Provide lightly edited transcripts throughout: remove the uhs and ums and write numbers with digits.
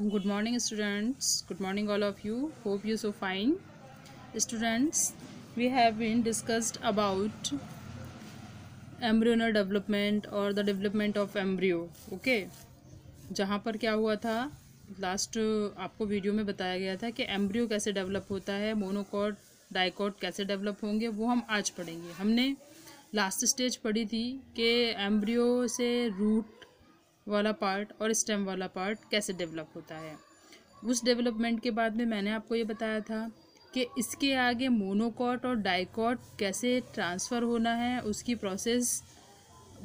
Good morning, students. Good morning, all of you. Hope you so fine. Students, we have been discussed about embryonal development or the development of embryo. Okay. जहाँ पर क्या हुआ था last आपको video में बताया गया था कि एम्ब्रियो कैसे डेवलप होता है, मोनोकॉट डाइकॉट कैसे डेवलप होंगे, वो हम आज पढ़ेंगे। हमने लास्ट स्टेज पढ़ी थी कि एम्ब्रियो से रूट वाला पार्ट और स्टेम वाला पार्ट कैसे डेवलप होता है। उस डेवलपमेंट के बाद में मैंने आपको ये बताया था कि इसके आगे मोनोकॉट और डाइकॉट कैसे ट्रांसफ़र होना है, उसकी प्रोसेस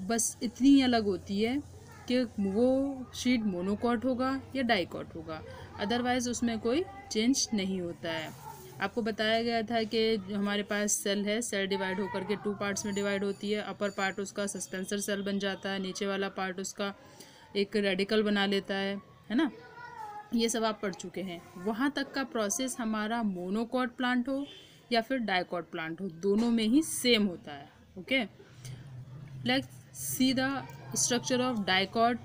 बस इतनी अलग होती है कि वो शीट मोनोकॉट होगा या डाइकॉट होगा, अदरवाइज़ उसमें कोई चेंज नहीं होता है। आपको बताया गया था कि हमारे पास सेल है, सेल डिवाइड होकर के 2 पार्ट्स में डिवाइड होती है। अपर पार्ट उसका सस्पेंसर सेल बन जाता है, नीचे वाला पार्ट उसका एक रेडिकल बना लेता है ना। ये सब आप पढ़ चुके हैं। वहाँ तक का प्रोसेस हमारा मोनोकॉट प्लांट हो या फिर डाइकॉट प्लांट हो, दोनों में ही सेम होता है। Okay, let's see the structure of dicot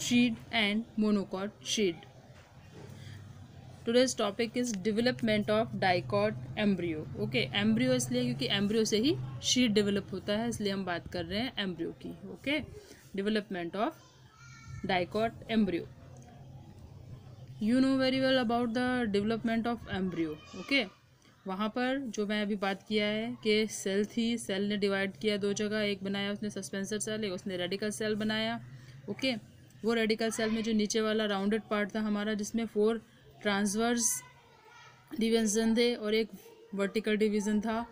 sheet and monocot sheet. Today's topic is development of dicot embryo. Okay, embryo इसलिए क्योंकि embryo से ही sheet develop होता है, इसलिए हम बात कर रहे हैं embryo की. Okay, development of dicot embryo. You know very well about the development of embryo. Okay, वहाँ पर जो मैं अभी बात किया है कि सेल थी, सेल ने डिवाइड किया 2 जगह, एक बनाया उसने सस्पेंसर सेल, एक उसने रेडिकल सेल बनाया। ओके, वो रेडिकल सेल में जो नीचे वाला राउंडेड पार्ट था हमारा, जिसमें 4 ट्रांसवर्स डिवीजन थे और एक वर्टिकल डिवीज़न था,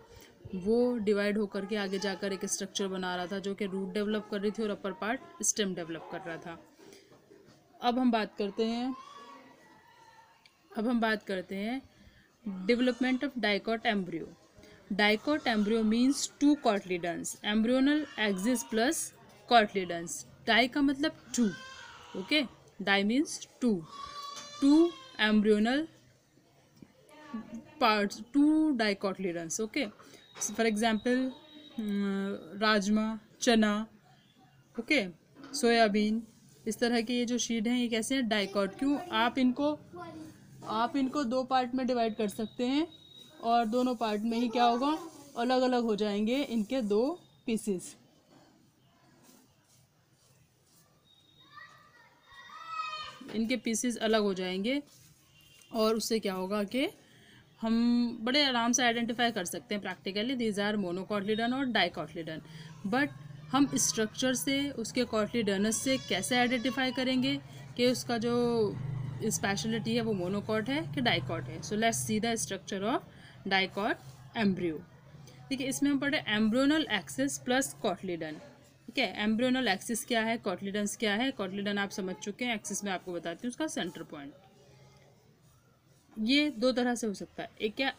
वो डिवाइड होकर के आगे जाकर एक स्ट्रक्चर बना रहा था जो कि रूट डेवलप कर रही थी और अपर पार्ट स्टेम डेवलप कर रहा था। अब हम बात करते हैं development of dicot embryo. Dicot embryo means 2 cotyledons, embryonal axis plus cotyledons. Di का मतलब 2. Okay, di means 2 embryonal parts, 2 dicotyledons. Okay, so for example rajma, चना, ओके, सोयाबीन, इस तरह के ये जो शीट हैं ये कैसे हैं, डाइकॉट। क्यों? आप इनको 2 पार्ट में डिवाइड कर सकते हैं और दोनों पार्ट में ही क्या होगा, अलग अलग हो जाएंगे इनके 2 पीसेस। इनके पीसेस अलग हो जाएंगे और उससे क्या होगा कि हम बड़े आराम से आइडेंटिफाई कर सकते हैं प्रैक्टिकली दीज आर मोनोकॉटलीडन और डाइकॉटलीडन। बट हम स्ट्रक्चर से उसके कॉटलीडनस से कैसे आइडेंटिफाई करेंगे कि उसका जो स्पेशलिटी है वो मोनोकॉट है कि डाइकॉट है। So let's see the structure of dicot embryo. ठीक है, इसमें हम पढ़े एम्ब्रियोनल एक्सिस प्लस कॉटलीडन। ठीक है, एम्ब्रियोनल एक्सिस क्या है, कॉटलीडन्स क्या है। कॉटलीडन आप समझ चुके हैं, एक्सिस में आपको बताती हूँ उसका सेंटर पॉइंट। ये 2 तरह से हो सकता है। एक क्या,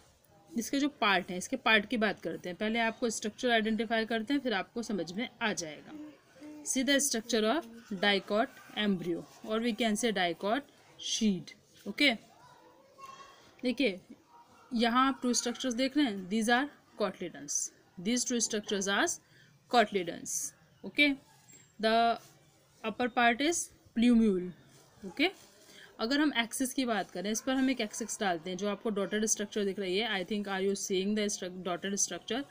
इसके जो पार्ट हैं, इसके पार्ट की बात करते हैं। पहले आपको स्ट्रक्चर आइडेंटिफाई करते हैं, फिर आपको समझ में आ जाएगा। See the structure of dicot embryo और we can say dicot seed. Okay, देखिए यहाँ आप 2 स्ट्रक्चर्स देख रहे हैं, these are cotyledons, these 2 structures are cotyledons. Okay, the upper part is plumule. Okay, अगर हम एक्सिस की बात करें, इस पर हम एक एक्सिस डालते हैं, जो आपको डॉटेड स्ट्रक्चर दिख रही है। I think are you seeing the dotted structure,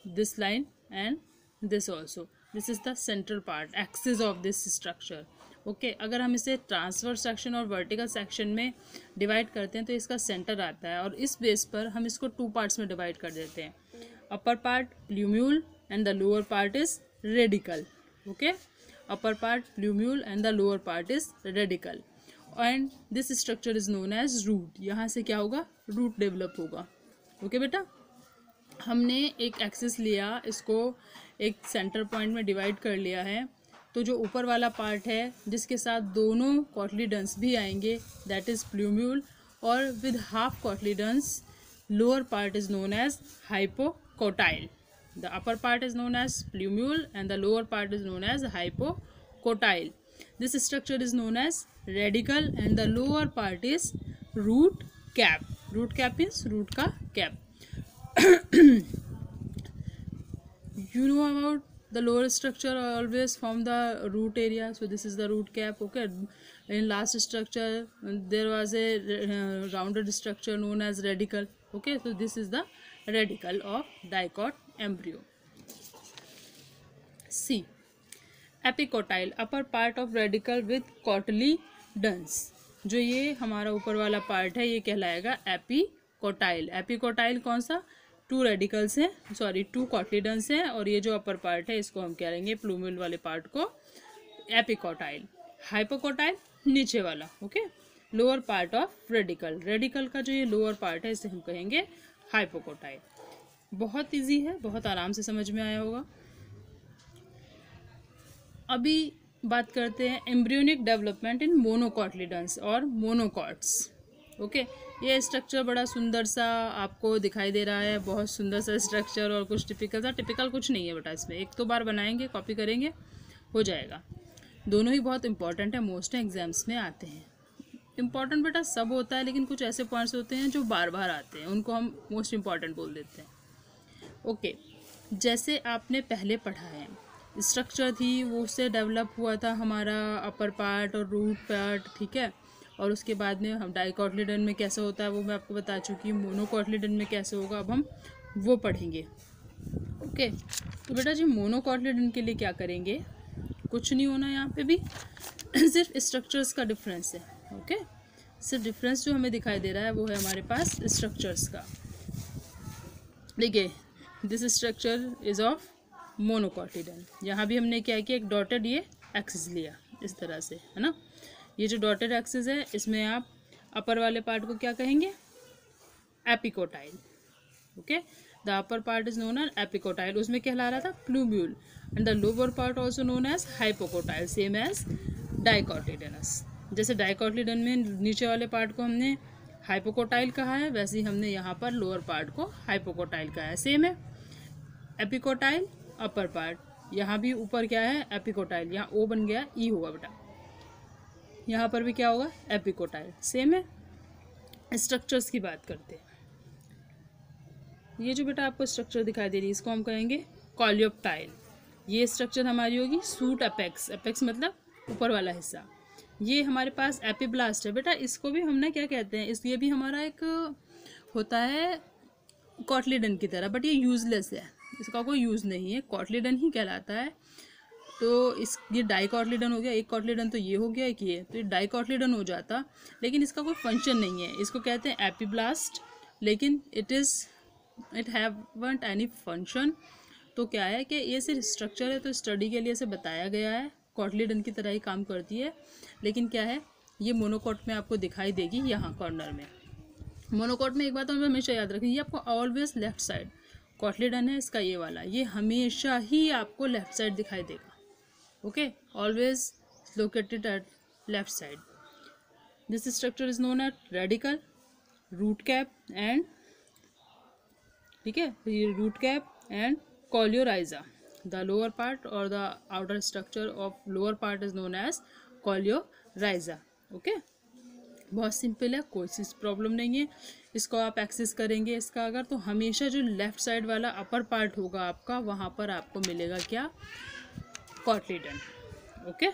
this line and this also, this is the central part, axis of this structure. Okay, अगर हम इसे ट्रांसवर्स सेक्शन और वर्टिकल सेक्शन में डिवाइड करते हैं तो इसका सेंटर आता है और इस बेस पर हम इसको 2 पार्ट्स में डिवाइड कर देते हैं। Upper part plumule and the lower part is radicle. Okay, upper part plumule and the lower part is radicle and this structure is known as root. यहाँ से क्या होगा, रूट डेवलप होगा। ओके बेटा, हमने एक एक्सिस लिया, इसको एक सेंटर पॉइंट में डिवाइड कर लिया है, तो जो ऊपर वाला पार्ट है जिसके साथ दोनों कॉटलीडन्स भी आएंगे, दैट इज प्ल्यूम्यूल, और with half cotyledons lower part is known as hypocotyl. The upper part is known as plumule and the lower part is known as hypocotyl. This structure is known as radicle and the lower part is root cap. Root cap means root का cap. You know about The lower structure always form the root area, so this is the root cap. Okay, in last structure there was a rounded structure known as radicle. Okay, so this is the radicle of dicot embryo. C. Epicotyl, upper part of radicle with cotyledons. जो ये हमारा ऊपर वाला part है ये कहलाएगा epicotyl. Epicotyl कौन सा? 2 रेडिकल्स हैं, सॉरी 2 कॉटलीडन्स हैं, और ये जो अपर पार्ट है इसको हम कहेंगे प्लूमल वाले पार्ट को एपिकोटाइल. हाइपोकोटाइल नीचे वाला. Okay, lower part of radical. Radical का जो ये लोअर पार्ट है इसे हम कहेंगे हाइपोकोटाइल. बहुत इजी है, बहुत आराम से समझ में आया होगा. अभी बात करते हैं एम्ब्रियोनिक डेवलपमेंट इन मोनोकॉटलीडन्स और मोनोकॉट्स. ओके, ये स्ट्रक्चर बड़ा सुंदर सा आपको दिखाई दे रहा है, बहुत सुंदर सा स्ट्रक्चर और कुछ टिपिकल सा. टिपिकल कुछ नहीं है बेटा, इसमें एक तो बार बनाएंगे, कॉपी करेंगे, हो जाएगा. दोनों ही बहुत इंपॉर्टेंट है, मोस्ट एग्जाम्स में आते हैं. इंपॉर्टेंट बेटा सब होता है, लेकिन कुछ ऐसे पॉइंट्स होते हैं जो बार बार आते हैं, उनको हम मोस्ट इंपॉर्टेंट बोल देते हैं. ओके, जैसे आपने पहले पढ़ा है, स्ट्रक्चर थी वो उससे डेवलप हुआ था हमारा अपर पार्ट और रूट पार्ट. ठीक है, और उसके बाद में हम डाइकोटलीडन में कैसे होता है वो मैं आपको बता चुकी हूँ. मोनोकॉटलीडन में कैसे होगा अब हम वो पढ़ेंगे. ओके, तो बेटा जी मोनोकॉटलीडन के लिए क्या करेंगे, कुछ नहीं होना यहाँ पे भी, सिर्फ स्ट्रक्चर्स का डिफरेंस है. ओके, सिर्फ डिफरेंस जो हमें दिखाई दे रहा है वो है हमारे पास स्ट्रक्चर्स का. देखिए, दिस स्ट्रक्चर इज ऑफ मोनोकॉटलीडन. यहाँ भी हमने क्या किया, एक डॉटेड ये एक्सिस लिया इस तरह से, है ना. ये जो डॉटेड एक्सिस है इसमें आप अपर वाले पार्ट को क्या कहेंगे, epicotyl. Okay, the upper part is known as epicotyl. उसमें कहला रहा था plumule. And the lower part also known as hypocotyl, same as dicotyledons. जैसे डाइकोटलीडन में नीचे वाले पार्ट को हमने हाइपोकोटाइल कहा है, वैसे ही हमने यहाँ पर लोअर पार्ट को हाइपोकोटाइल कहा है. सेम है. एपिकोटाइल अपर पार्ट, यहाँ भी ऊपर क्या है एपिकोटाइल, यहाँ ओ बन गया ई होगा बेटा, यहाँ पर भी क्या होगा एपिकोटाइल. सेम है. स्ट्रक्चर्स की बात करते हैं. ये जो बेटा आपको स्ट्रक्चर दिखाई दे रही है इसको हम कहेंगे कॉलियोप्टाइल. ये स्ट्रक्चर हमारी होगी सूट अपेक्स. अपेक्स मतलब ऊपर वाला हिस्सा. ये हमारे पास एपिब्लास्ट है बेटा, इसको भी हमने क्या कहते हैं, ये भी हमारा एक होता है कॉटलीडन की तरह, बट ये यूजलेस है, इसका कोई यूज़ नहीं है, कॉटलीडन ही कहलाता है. तो इस ये डाइकॉटलीडन हो गया, एक कॉटलीडन तो ये हो गया, एक ये, तो ये डाइकॉटलीडन हो जाता, लेकिन इसका कोई फंक्शन नहीं है. इसको कहते हैं एपिब्लास्ट, लेकिन इट हैवंट एनी फंक्शन. तो क्या है कि ये सिर्फ स्ट्रक्चर है, तो स्टडी के लिए इसे बताया गया है, कॉटलीडन की तरह ही काम करती है. लेकिन क्या है, ये मोनोकॉट में आपको दिखाई देगी यहाँ कॉर्नर में. मोनोकॉट में एक बात और हमेशा याद रखें, ये आपको ऑलवेज लेफ्ट साइड. कॉटलीडन है इसका ये वाला, ये हमेशा ही आपको लेफ्ट साइड दिखाई देगा. Okay, always located at left side. This structure is known at radicle, root cap and, ठीक है, root cap and coleorhiza. The lower part or the outer structure of lower part is known as coleorhiza. Okay, बहुत simple है, कोई सी problem नहीं है. इसको आप access करेंगे इसका अगर, तो हमेशा जो लेफ्ट साइड वाला अपर पार्ट होगा आपका, वहाँ पर आपको मिलेगा क्या, cotyledon. Okay,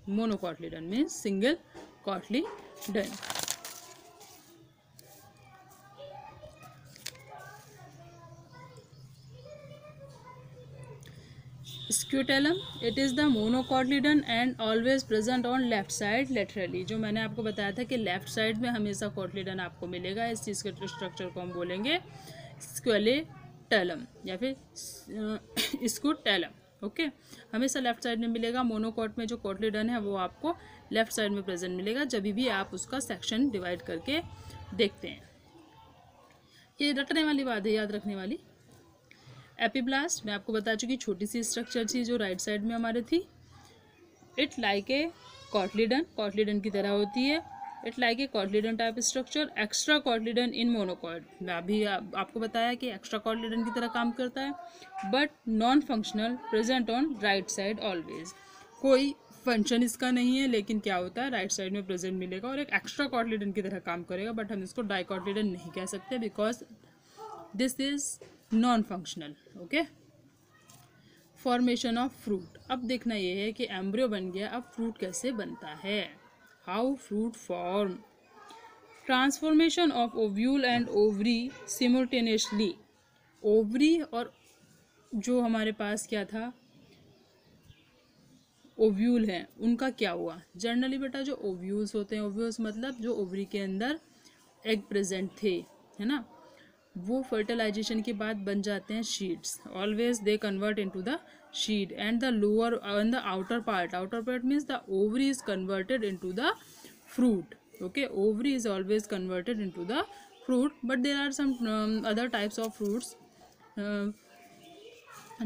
monocotyledon means single cotyledon. Scutellum, it is the monocotyledon and always present on left side laterally. जो मैंने आपको बताया था कि लेफ्ट साइड में हमेशा कॉटलीडन आपको मिलेगा. इस चीज़ के स्ट्रक्चर को हम बोलेंगे स्क्यूटेलम या फिर स्क्यूटेलम. ओके, हमेशा लेफ्ट साइड में मिलेगा. मोनोकॉट में जो कॉटलीडन है वो आपको लेफ्ट साइड में प्रेजेंट मिलेगा जब भी आप उसका सेक्शन डिवाइड करके देखते हैं. ये रटने वाली बात है, याद रखने वाली. एपिब्लास्ट मैं आपको बता चुकी, छोटी सी स्ट्रक्चर थी जो राइट साइड में हमारे थी. It like a cotyledon, cotyledon की तरह होती है. It like a cotyledon type structure. Extra cotyledon in monocot, मैं अभी आपको बताया कि एक्स्ट्रा कॉटलीडन की तरह काम करता है, but non functional, present on right side always. कोई फंक्शन इसका नहीं है, लेकिन क्या होता है राइट साइड में प्रेजेंट मिलेगा और एक एक्स्ट्रा कॉटलीडन की तरह काम करेगा. बट हम इसको डाइकॉटलीडन नहीं कह सकते because this is non functional. Okay, formation of fruit. अब देखना ये है कि एम्ब्रियो बन गया, अब फ्रूट कैसे बनता है, how fruit form. Transformation of ovule and ovary simultaneously. Ovary और जो हमारे पास क्या था ओव्यूल है, उनका क्या हुआ। जनरली बेटा जो ओव्यूल्स होते हैं, ओव्यूल्स मतलब जो ओवरी के अंदर एग प्रेजेंट थे, है ना, वो फर्टिलाइजेशन के बाद बन जाते हैं शीड्स। Always they convert into the शीड and the lower and the outer part means the ovary is converted into the fruit. Okay, ovary is always converted into the fruit, but there are some other types of fruits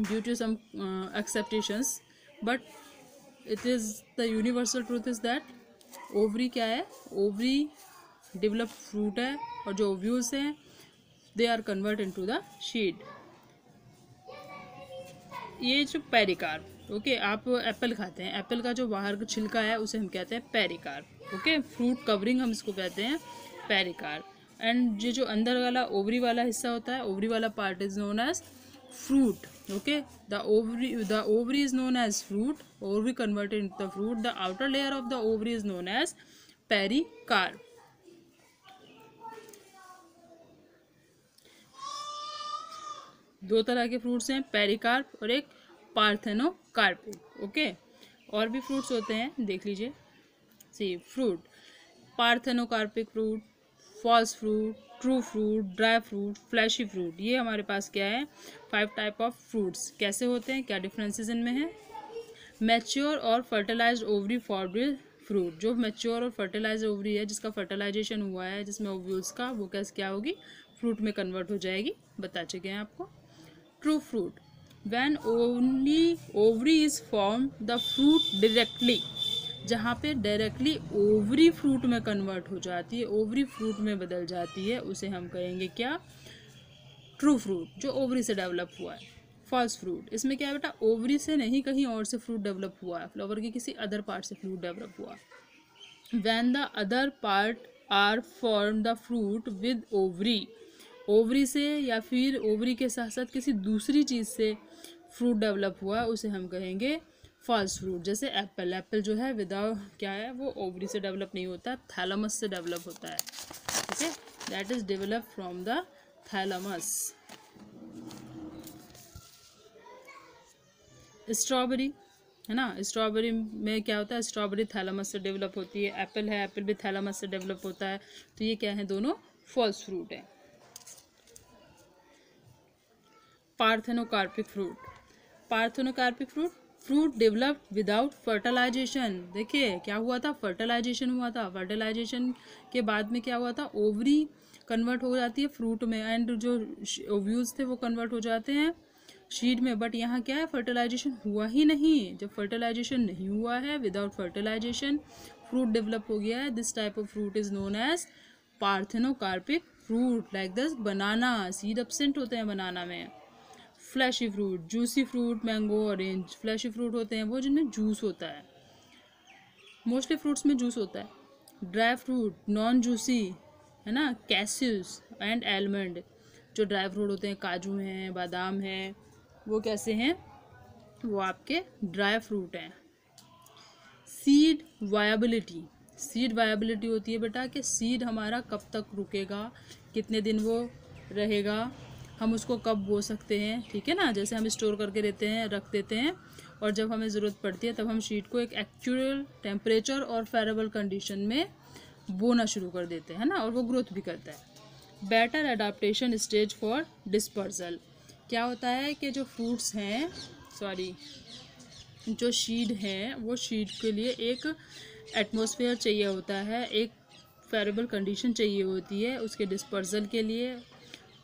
due to some exceptions, but it is the universal truth is that ovary क्या है, ovary developed fruit है, और जो ovules हैं they are converted into the seed. ये जो pericarp, okay, आप Apple खाते हैं, एप्पल का जो बाहर का छिलका है उसे हम कहते हैं पेरिकार्प। ओके, फ्रूट कवरिंग हम इसको कहते हैं पेरिकार्प। एंड ये जो अंदर वाला ओवरी वाला हिस्सा होता है, ओवरी वाला part is known as fruit. Okay, the ovary is known as fruit, ovary converted into the fruit, the outer layer of the ovary is known as pericarp. दो तरह के फ्रूट्स हैं, पेरिकार्प और एक पार्थेनोकार्पिक। ओके, और भी fruits होते हैं, देख लीजिए। See fruit, parthenocarpic fruit, false fruit, true fruit, dry fruit, fleshy fruit, ये हमारे पास क्या है 5 टाइप ऑफ फ्रूट्स। कैसे होते हैं, क्या डिफरेंसेस इनमें है। मैच्योर और फर्टिलाइज्ड ओवरी फॉर्म्ड फ्रूट, जो मैच्योर और फर्टिलाइज्ड ओवरी है, जिसका फर्टिलाइजेशन हुआ है, जिसमें ओव्यूल्स का, वो कैसे क्या होगी, फ्रूट में कन्वर्ट हो जाएगी, बता चुके हैं आपको। True fruit, when only ovary is formed the fruit directly, जहाँ पे डायरेक्टली ओवरी फ्रूट में कन्वर्ट हो जाती है, ओवरी फ्रूट में बदल जाती है, उसे हम कहेंगे क्या, ट्रू फ्रूट, जो ओवरी से डेवलप हुआ है। फॉल्स फ्रूट, इसमें क्या है बेटा, ओवरी से नहीं कहीं और से फ्रूट डेवलप हुआ है, फ्लावर के किसी अदर पार्ट से फ्रूट डेवलप हुआ। when the other part are formed the fruit with ovary, ovary से या फिर ओवरी के साथ साथ किसी दूसरी चीज़ से फ्रूट डेवलप हुआ, उसे हम कहेंगे फॉल्स फ्रूट। जैसे एप्पल, एप्पल जो है विदाउट क्या है, वो ओवरी से डेवलप नहीं होता, थैलमस से डेवलप होता है। ठीक है, that is develop from the thalamus. Strawberry है ना, स्ट्रॉबेरी में क्या होता है, स्ट्रॉबेरी थैलमस से डेवलप होती है। एप्पल है, एप्पल भी थैलमस से डेवलप होता है। तो ये क्या है, दोनों फॉल्स फ्रूट है। Parthenocarpic fruit, parthenocarpic fruit, fruit developed without fertilization. देखिए क्या हुआ था, फर्टिलाइजेशन हुआ था, फर्टिलाइजेशन के बाद में क्या हुआ था, ओवरी कन्वर्ट हो जाती है फ्रूट में, एंड जो ओव्यूल्स थे वो कन्वर्ट हो जाते हैं शीड में। बट यहाँ क्या है, फर्टिलाइजेशन हुआ ही नहीं। जब फर्टिलाइजेशन नहीं हुआ है, विदाउट फर्टिलाइजेशन फ्रूट डेवलप हो गया है, this type of fruit is known as parthenocarpic fruit. Like this banana, seed absent होते हैं बनाना में। Fleshy fruit, juicy fruit, mango, orange, fleshy fruit होते हैं वो जिनमें जूस होता है, मोस्टली फ्रूट्स में जूस होता है। ड्राई फ्रूट, नॉन जूसी, है ना, कैस्यूस एंड आलमंड, जो ड्राई फ्रूट होते हैं, काजू हैं, बादाम हैं, वो कैसे हैं, वो आपके ड्राई फ्रूट हैं। सीड वायबिलिटी, सीड वायबिलिटी होती है बेटा कि सीड हमारा कब तक रुकेगा, कितने दिन वो रहेगा, हम उसको कब बो सकते हैं। ठीक है ना, जैसे हम स्टोर करके देते हैं, रख देते हैं, और जब हमें ज़रूरत पड़ती है तब हम शीट को एक एक्चुअल टेम्परेचर और फेरेबल कंडीशन में बोना शुरू कर देते हैं ना, और वो ग्रोथ भी करता है। Better adaptation stage for dispersal, क्या होता है कि जो फ्रूट्स हैं, जो शीड हैं, वो शीड के लिए एक एटमॉस्फेयर चाहिए होता है, एक फेरेबल कंडीशन चाहिए होती है, उसके डिस्पर्सल के लिए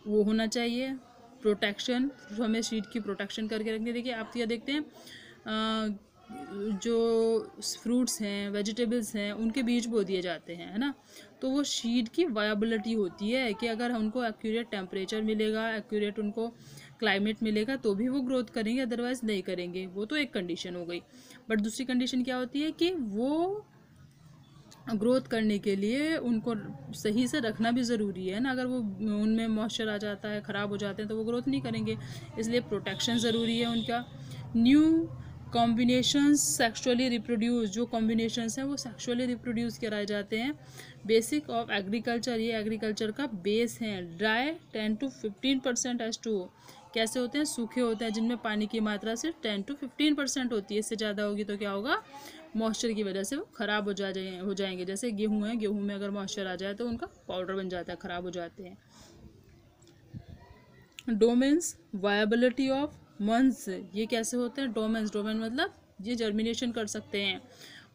वो होना चाहिए। प्रोटेक्शन, जो हमें शीट की प्रोटेक्शन करके रखनी। देखिए आप ये देखते हैं जो फ्रूट्स हैं, वेजिटेबल्स हैं, उनके बीज बो दिए जाते हैं, है ना, तो वो शीड की वायबिलिटी होती है कि अगर उनको एक्यूरेट टेम्परेचर मिलेगा, एक्यूरेट उनको क्लाइमेट मिलेगा तो भी वो ग्रोथ करेंगे, अदरवाइज नहीं करेंगे। वो तो एक कंडीशन हो गई। बट दूसरी कंडीशन क्या होती है कि वो ग्रोथ करने के लिए उनको सही से रखना भी ज़रूरी है ना, अगर वो उनमें मॉइस्चर आ जाता है, ख़राब हो जाते हैं, तो वो ग्रोथ नहीं करेंगे, इसलिए प्रोटेक्शन ज़रूरी है उनका। न्यू कॉम्बिनेशंस सेक्सुअली रिप्रोड्यूस, जो कॉम्बिनेशंस हैं वो सेक्सुअली रिप्रोड्यूस कराए जाते हैं। बेसिक ऑफ एग्रीकल्चर, ये एग्रीकल्चर का बेस है। ड्राई 10 to 15% H2O, कैसे होते हैं, सूखे होते हैं जिनमें पानी की मात्रा सिर्फ 10 to 15% होती है। इससे ज़्यादा होगी तो क्या होगा, मॉइस्चर की वजह से वो ख़राब हो जाएंगे। जैसे गेहूँ है, गेहूँ में अगर मॉइस्चर आ जाए तो उनका पाउडर बन जाता है, ख़राब हो जाते हैं। डोमेन्स वायबिलिटी ऑफ मंथ्स, ये कैसे होते हैं, डोमेन्स, डोमेन मतलब ये जर्मिनेशन कर सकते हैं,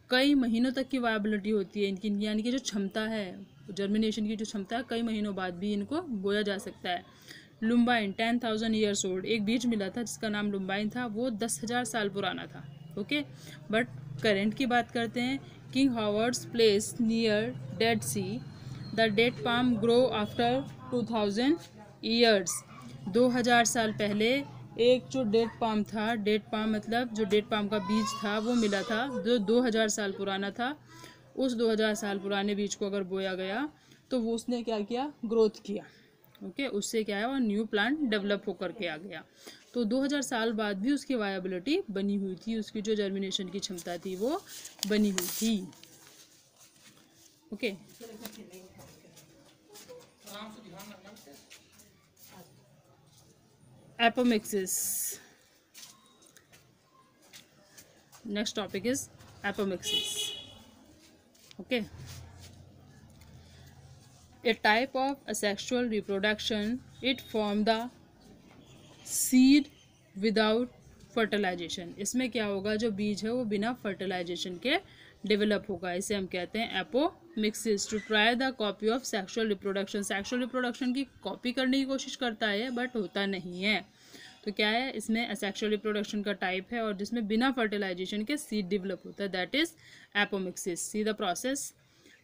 कई महीनों तक की वायबिलिटी होती है इनकी, यानी कि जो क्षमता है जर्मिनेशन की, जो क्षमता है कई महीनों बाद भी इनको बोया जा सकता है। लुम्बाइन 10,000 ईयर्स ओल्ड, एक बीज मिला था जिसका नाम लुम्बाइन था, वो 10,000 साल पुराना था। ओके, बट करेंट की बात करते हैं। King Herod's place near Dead Sea, the dead palm grow after 2000 years, 2000 साल पहले एक जो डेड पाम था, डेड पाम मतलब जो डेड पाम का बीज था वो मिला था जो 2000 साल पुराना था। उस 2000 साल पुराने बीज को अगर बोया गया तो वो उसने क्या किया, ग्रोथ किया। ओके, उससे क्या है, वो न्यू प्लांट डेवलप होकर के आ गया। तो 2000 साल बाद भी उसकी वायबिलिटी बनी हुई थी, उसकी जो जर्मिनेशन की क्षमता थी वो बनी हुई थी। Okay, apomixis. Next topic is apomixis. Okay, a type of asexual reproduction. It form the seed without fertilization. इसमें क्या होगा, जो बीज है वो बिना फर्टिलाइजेशन के डेवलप होगा, इसे हम कहते हैं apomixis. To try the copy of sexual reproduction, sexual reproduction की कॉपी करने की कोशिश करता है बट होता नहीं है। तो क्या है, इसमें असेक्सुअल रिप्रोडक्शन का टाइप है और जिसमें बिना फर्टिलाइजेशन के सीड डेवलप होता है, that is apomixis. See the process.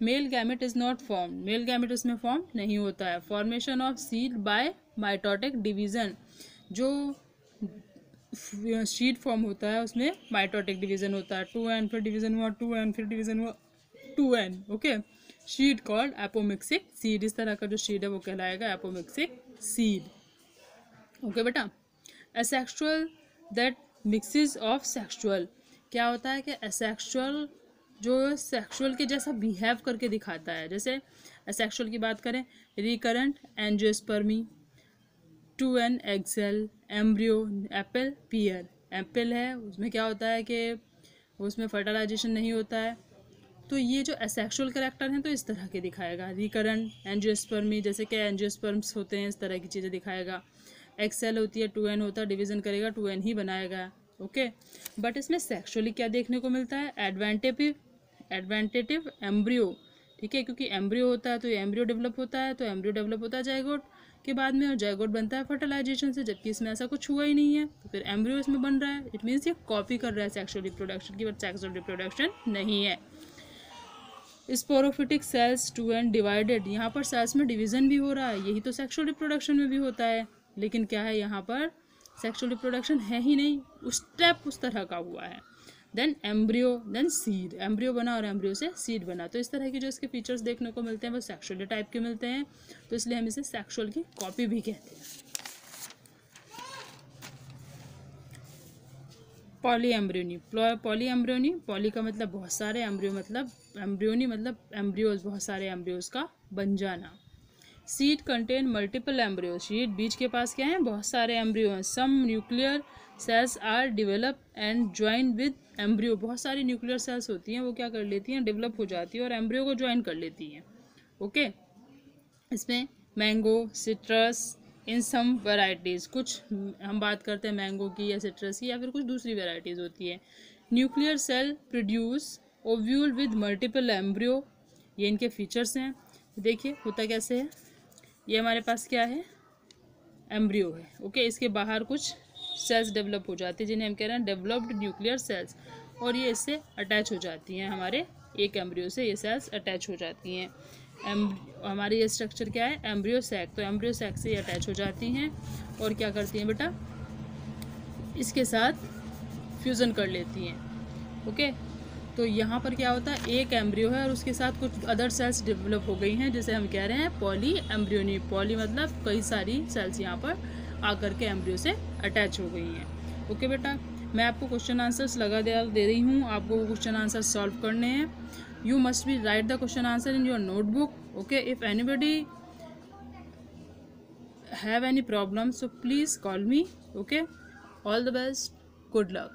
Male gamete is not form, male gamete इसमें फॉर्म नहीं होता है। Formation of seed bye mitotic division, जो शीट फॉर्म होता है उसमें माइटोटिक डिवीजन होता है, 2n फिर डिवीजन हुआ 2n फिर डिवीजन हुआ 2n। Okay, seed called apomictic seed, इस तरह का जो शीट है वो कहलाएगा एपोमिक्सिक सीड। ओके बेटा, asexual that mixes of sexual, क्या होता है कि असेक्सुअल जो सेक्सुअल के जैसा बिहेव करके दिखाता है। जैसे असेक्सुअल की बात करें, recurrent angiospermy, 2n egg cell, embryo, apple, pear. Apple है उसमें क्या होता है कि उसमें फर्टिलाइजेशन नहीं होता है। तो ये जो असेक्सुअल कैरेक्टर हैं तो इस तरह के दिखाएगा। रिकरेंट एंजियोस्पर्मी, जैसे कि एंजियोस्पर्म्स होते हैं, इस तरह की चीज़ें दिखाएगा। एक्सेल होती है, 2n होता है, डिवीजन करेगा 2n ही बनाएगा। ओके, बट इसमें सेक्सुअली क्या देखने को मिलता है, एडवेंटेटिव एम्ब्रियो। ठीक है, क्योंकि एम्ब्रियो होता है तो ये एम्ब्रियो डेवलप होता है, तो एम्ब्रियो डेवलप होता है जाइगोट के बाद में, और जाइगोट बनता है फर्टिलाइजेशन से, जबकि इसमें ऐसा कुछ हुआ ही नहीं है। तो फिर एम्ब्रियो इसमें बन रहा है, इट मीन्स ये कॉपी कर रहा है सेक्सुअल रिप्रोडक्शन की, बट सेक्सुअल रिप्रोडक्शन नहीं है। स्पोरोफिटिक सेल्स 2n डिवाइडेड, यहाँ पर सेल्स में डिवीजन भी हो रहा है, यही तो सेक्सुअल रिप्रोडक्शन में भी होता है, लेकिन क्या है यहाँ पर सेक्सुअल रिप्रोडक्शन है ही नहीं, उस स्टेप उस तरह का हुआ है। Then embryo, then seed, embryo बना और एम्ब्रियो से सीड बना। तो इस तरह की जो इसके फीचर्स देखने को मिलते हैं वो सेक्सुअल टाइप के मिलते हैं, तो इसलिए हम इसे सेक्सुअल की कॉपी भी कहते हैं। Poly embryony, poly embryony, poly का मतलब बहुत सारे, एम्ब्रियो मतलब एम्ब्रियोनी मतलब एम्ब्रियोज, बहुत सारे एम्ब्रियोज का बन जाना। Seed contain multiple embryo, seed बीज के पास क्या है, बहुत सारे एम्ब्रियो हैं। Some nuclear cells are develop and join with embryo, बहुत सारी न्यूक्लियर सेल्स होती हैं वो क्या कर लेती हैं, डेवलप हो जाती है और एम्ब्रियो को ज्वाइन कर लेती हैं। ओके, इसमें मैंगो, सिट्रस, इन सम वेराइटीज़, कुछ हम बात करते हैं मैंगो की या सिट्रस की, या फिर कुछ दूसरी वेराइटीज़ होती है। Nuclear cell produce ovule with multiple embryo, ये इनके फीचर्स हैं। देखिए होता कैसे है, ये हमारे पास क्या है, एम्ब्रियो है। ओके, इसके बाहर कुछ सेल्स डेवलप हो जाती है जिन्हें हम कह रहे हैं डेवलप्ड न्यूक्लियर सेल्स, और ये इससे अटैच हो जाती हैं, हमारे एक एम्ब्रियो से ये सेल्स अटैच हो जाती हैं। हमारी ये स्ट्रक्चर क्या है, एम्ब्रियो सैक, तो एम्ब्रियो सैक से ये अटैच हो जाती हैं और क्या करती हैं बेटा, इसके साथ फ्यूज़न कर लेती हैं। ओके, तो यहाँ पर क्या होता है, एक एम्ब्रियो है और उसके साथ कुछ अदर सेल्स डेवलप हो गई हैं, जिसे हम कह रहे हैं पॉली एम्ब्रियोनी। पॉली मतलब कई सारी सेल्स यहाँ पर आकर के एम्ब्रियो से अटैच हो गई हैं। ओके बेटा, मैं आपको क्वेश्चन आंसर्स दे रही हूँ, आपको वो क्वेश्चन आंसर सॉल्व करने हैं. You must be right the question answer in your notebook. Okay, if anybody have any problem, so please call me. Okay, all the best, good luck.